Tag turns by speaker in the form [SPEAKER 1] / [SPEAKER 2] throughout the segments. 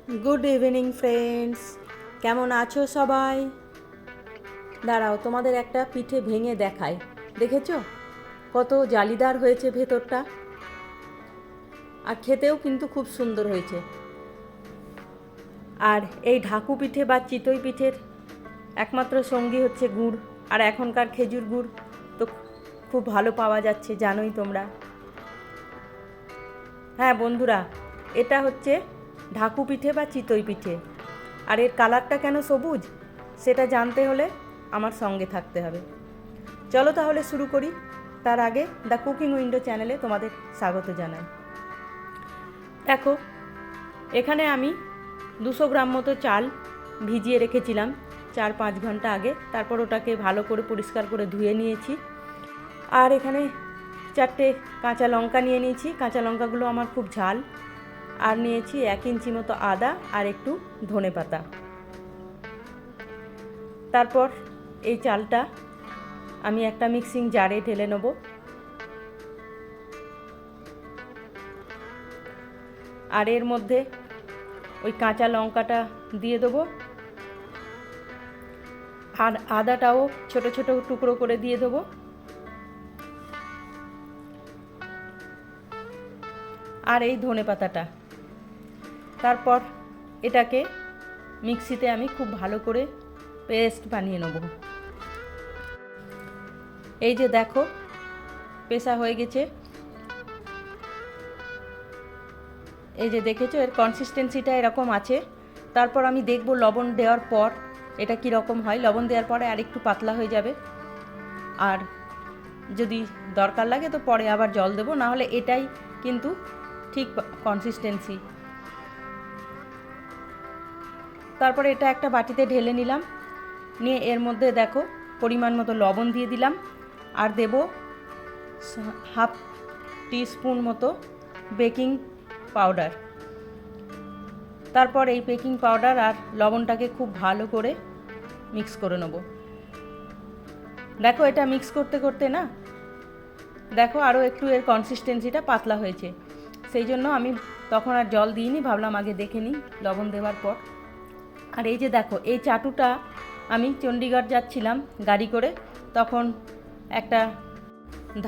[SPEAKER 1] Good evening friends, কেমন আছো সবাই? দাঁড়াও, তোমাদের একটা পিঠে ভেঙে দেখাই। দেখেছো কত জালিদার হয়েছে ভেতরটা, আর খেতেও কিন্তু খুব সুন্দর হয়েছে। আর এই ঢাকু পিঠে বা চিতই পিঠের একমাত্র সঙ্গী হচ্ছে গুড়, আর এখনকার খেজুর গুড় তো খুব ভালো পাওয়া যাচ্ছে, জানোই তোমরা। হ্যাঁ বন্ধুরা, এটা হচ্ছে ঢাকু পিঠে বা চিতই পিঠে। আর এর কালারটা কেন সবুজ সেটা জানতে হলে আমার সঙ্গে থাকতে হবে। চলো তাহলে শুরু করি। তার আগে দ্য কুকিং উইন্ডো চ্যানেলে তোমাদের স্বাগত জানাই। দেখো, এখানে আমি 200 গ্রাম মতো চাল ভিজিয়ে রেখেছিলাম 4-5 ঘন্টা আগে। তারপর ওটাকে ভালো করে পরিষ্কার করে ধুয়ে নিয়েছি। আর এখানে 4টে কাঁচা লঙ্কা নিয়ে নিয়েছি। কাঁচা লঙ্কাগুলো আমার খুব ঝাল। আর নিয়েছি 1 ইঞ্চি মতো আদা আর একটু ধনেপাতা। তারপর এই চালটা আমি একটা মিক্সিং জারে ঢেলে নেব। আর এর মধ্যে ওই কাঁচা লঙ্কাটা দিয়ে দেবো, আর আদাটাও ছোট ছোট টুকরো করে দিয়ে দেবো। আর এই ধনেপাতাটা। তারপর এটাকে মিক্সিতে আমি খুব ভালো করে পেস্ট বানিয়ে নেব। এই যে দেখো, পেশা হয়ে গেছে। এই যে দেখেছো, এর কনসিস্টেন্সিটা এরকম আছে। তারপর আমি দেখব লবণ দেওয়ার পর এটা কি রকম হয়। লবণ দেওয়ার পরে আর একটু পাতলা হয়ে যাবে, আর যদি দরকার লাগে তো পরে আবার জল দেবো, না হলে এটাই কিন্তু ঠিক কনসিস্টেন্সি। তারপরে এটা একটা বাটিতে ঢেলে নিলাম, নিয়ে এর মধ্যে দেখো পরিমাণ মতো লবণ দিয়ে দিলাম, আর দেব হাফ টিস্পুন মতো বেকিং পাউডার। তারপর এই বেকিং পাউডার আর লবণটাকে খুব ভালো করে মিক্স করে নেব। দেখো, এটা মিক্স করতে করতে না, দেখো আরও একটু এর কনসিস্টেন্সিটা পাতলা হয়েছে। সেই জন্য আমি তখন আর জল দিইনি, ভাবলাম আগে দেখে নিই লবণ দেওয়ার পর। আর এই যে দেখো, এই চাটুটা আমি চণ্ডীগড় যাচ্ছিলাম গাড়ি করে, তখন একটা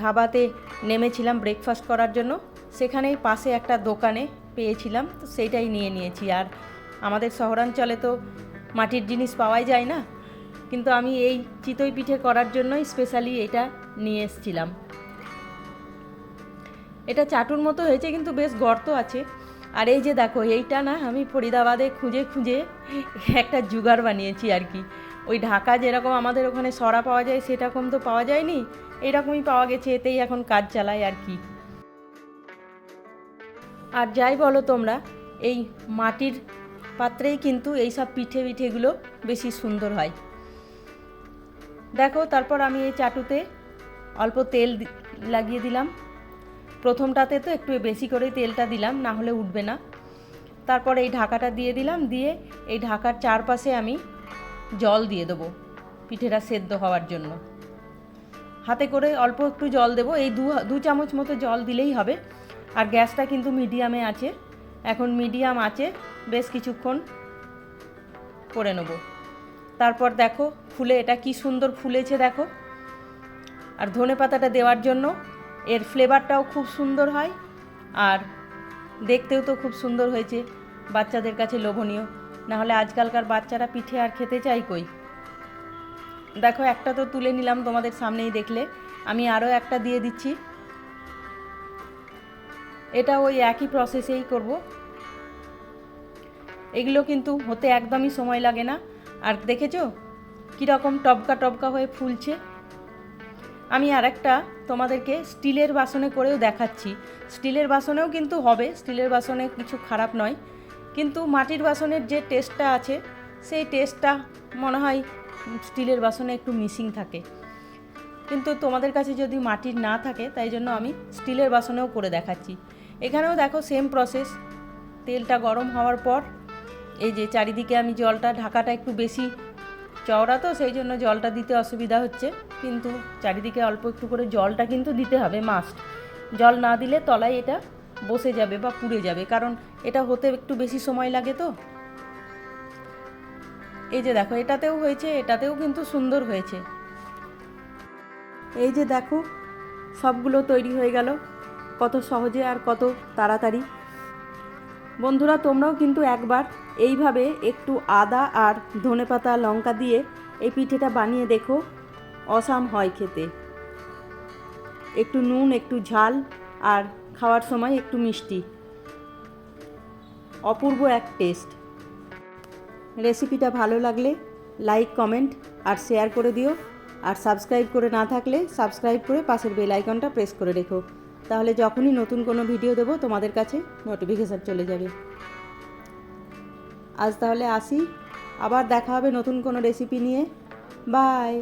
[SPEAKER 1] ধাবাতে নেমেছিলাম ব্রেকফাস্ট করার জন্য। সেখানেই পাশে একটা দোকানে পেয়েছিলাম, তো সেইটাই নিয়ে নিয়েছি। আর আমাদের শহরাঞ্চলে তো মাটির জিনিস পাওয়াই যায় না, কিন্তু আমি এই চিতই পিঠে করার জন্যই স্পেশালি এটা নিয়ে এসেছিলাম। এটা চাটুর মতো হয়েছে, কিন্তু বেশ গর্ত আছে। আর এই যে দেখো, এইটা না আমি ফরিদাবাদে খুঁজে খুঁজে একটা জুগাড় বানিয়েছি আর কি। ওই ঢাকা যেরকম আমাদের ওখানে সরা পাওয়া যায় সেরকম তো পাওয়া যায়নি, এরকমই পাওয়া গেছে, এতেই এখন কাজ চালায় আর কি। আর যাই বলো তোমরা, এই মাটির পাত্রেই কিন্তু এইসব পিঠেগুলো বেশি সুন্দর হয়। দেখো, তারপর আমি এই চাটুতে অল্প তেল লাগিয়ে দিলাম। প্রথমটাতে তো একটু বেশি করে তেলটা দিলাম, না হলে উঠবে না। তারপর এই ঢাকাটা দিয়ে দিলাম, দিয়ে এই ঢাকার চারপাশে আমি জল দিয়ে দেবো পিঠেটা সেদ্ধ হওয়ার জন্য। হাতে করে অল্প একটু জল দেবো, এই দু চামচ মতো জল দিলেই হবে। আর গ্যাসটা কিন্তু মিডিয়ামে আছে। এখন মিডিয়াম আছে, বেশ কিছুক্ষণ করে নেব। তারপর দেখো ফুলে, এটা কি সুন্দর ফুলেছে দেখো। আর ধনেপাতাটা দেওয়ার জন্য এর ফ্লেভারটাও খুব সুন্দর হয়, আর দেখতেও তো খুব সুন্দর হয়েছে, বাচ্চাদের কাছে লোভনীয়। না হলে আজকালকার বাচ্চারা পিঠে আর খেতে চাই কই। দেখো, একটা তো তুলে নিলাম, তোমাদের সামনেই দেখলে। আমি আরও একটা দিয়ে দিচ্ছি। এটা ওই একই প্রসেসেই করব। এগুলো কিন্তু হতে একদমই সময় লাগে না। আর দেখেছো কীরকম টবকা টবকা হয়ে ফুলছে। আমি আর একটা তোমাদেরকে স্টিলের বাসনে করেও দেখাচ্ছি। স্টিলের বাসনেও কিন্তু হবে, স্টিলের বাসনে কিছু খারাপ নয়, কিন্তু মাটির বাসনের যে টেস্টটা আছে সেই টেস্টটা মনে হয় স্টিলের বাসনে একটু মিসিং থাকে। কিন্তু তোমাদের কাছে যদি মাটির না থাকে, তাই জন্য আমি স্টিলের বাসনেও করে দেখাচ্ছি। এখানেও দেখো সেম প্রসেস। তেলটা গরম হওয়ার পর এই যে চারিদিকে আমি জলটা, ঢাকাটা একটু বেশি চওড়া তো সেই জন্য জলটা দিতে অসুবিধা হচ্ছে, কিন্তু চারিদিকে অল্প একটু করে জলটা কিন্তু দিতে হবে মাস্ট। জল না দিলে তলায় এটা বসে যাবে বা পুড়ে যাবে, কারণ এটা হতে একটু বেশি সময় লাগে তো। এই যে দেখো, এটাতেও হয়েছে, এটাতেও কিন্তু সুন্দর হয়েছে। এই যে দেখো, সবগুলো তৈরি হয়ে গেল কত সহজে আর কত তাড়াতাড়ি। বন্ধুরা, তোমরাও কিন্তু একবার এইভাবে একটু আদা আর ধনেপাতা লঙ্কা দিয়ে এই পিঠেটা বানিয়ে দেখো, অসাম হয় খেতে। একটু নুন, একটু ঝাল, আর খাওয়ার সময় একটু মিষ্টি, অপূর্ব এক টেস্ট। রেসিপিটা ভালো লাগলে লাইক, কমেন্ট আর শেয়ার করে দিও। আর সাবস্ক্রাইব করে না থাকলে সাবস্ক্রাইব করে পাশের বেল আইকনটা প্রেস করে রেখো, তাহলে যখনই নতুন কোনো ভিডিও দেবো তোমাদের কাছে নোটিফিকেশান চলে যাবে। আজ তাহলে আসি, আবার দেখা হবে নতুন কোনো রেসিপি নিয়ে। বাই।